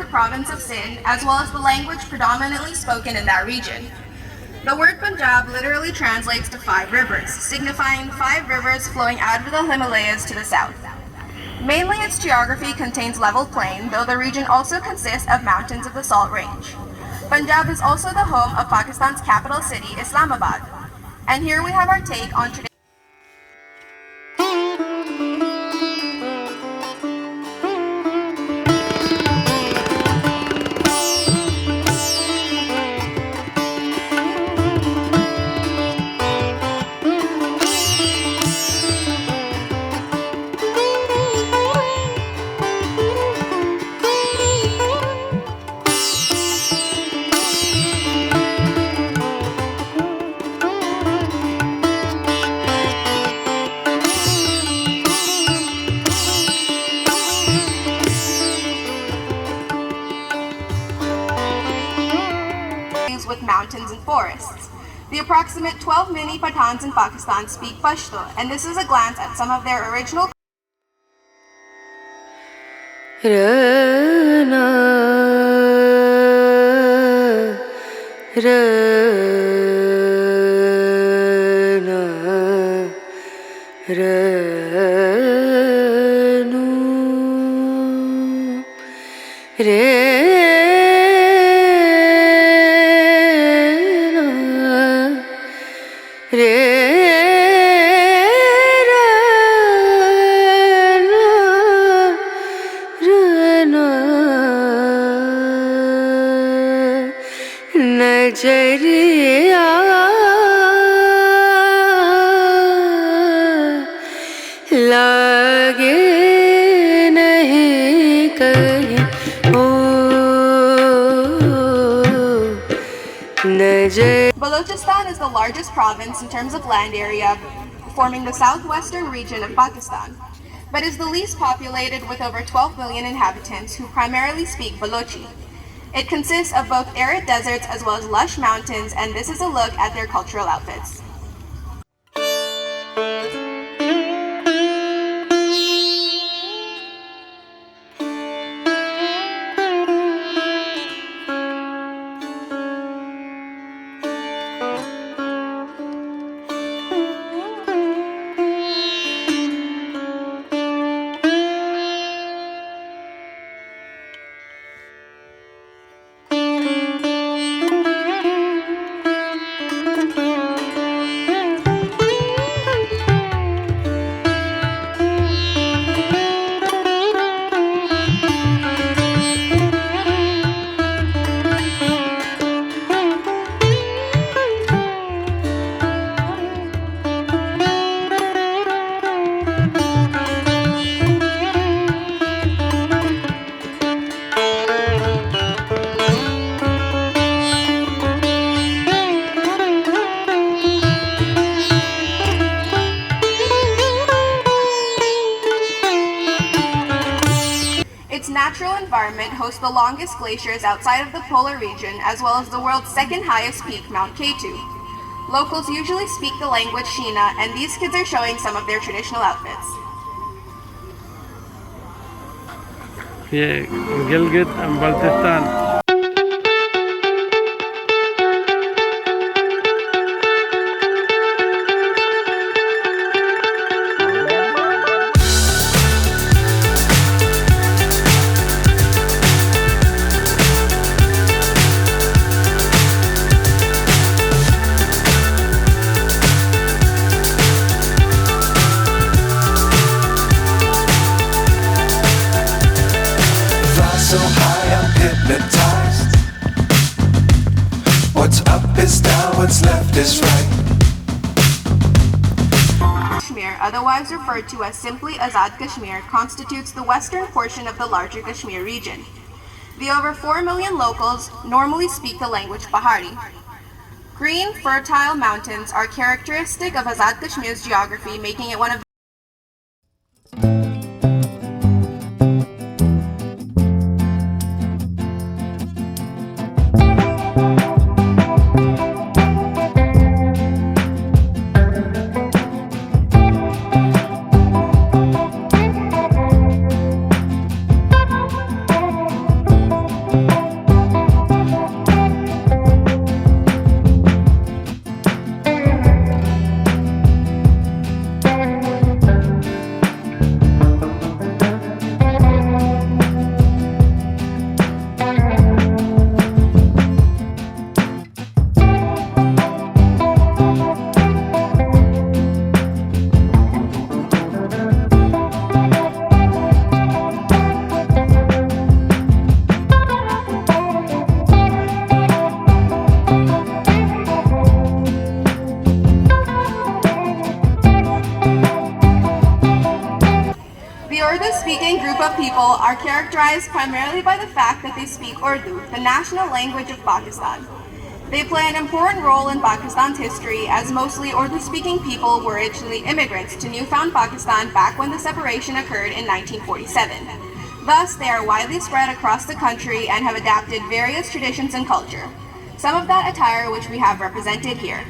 Province of Sindh, as well as the language predominantly spoken in that region. The word Punjab literally translates to 5 rivers, signifying 5 rivers flowing out of the Himalayas to the south. Mainly its geography contains level plain, though the region also consists of mountains of the Salt Range. Punjab is also the home of Pakistan's capital city, Islamabad. And here we have our take on tradition. With mountains and forests. The approximate 12 mini Pathans in Pakistan speak Pashto, and this is a glance at some of their original नजरिया लागे नहीं कहीं ओ नजर. Balochistan is the largest province in terms of land area, forming the southwestern region of Pakistan, but is the least populated with over 12 million inhabitants who primarily speak Balochi. It consists of both arid deserts as well as lush mountains, and this is a look at their cultural outfits. Its natural environment hosts the longest glaciers outside of the polar region, as well as the world's second highest peak, Mount K2. Locals usually speak the language Shina, and these kids are showing some of their traditional outfits. ये Gilgit Baltistan so high I'm hypnotized. What's up is down, what's left is right. Kashmir, otherwise referred to as simply Azad Kashmir, constitutes the western portion of the larger Kashmir region. The over 4 million locals normally speak the language Pahari. Green, fertile mountains are characteristic of Azad Kashmir's geography, making it one of The Urdu-speaking group of people are characterized primarily by the fact that they speak Urdu, the national language of Pakistan. They play an important role in Pakistan's history, as mostly Urdu-speaking people were originally immigrants to newfound Pakistan back when the separation occurred in 1947. Thus, they are widely spread across the country and have adapted various traditions and culture. Some of that attire which we have represented here.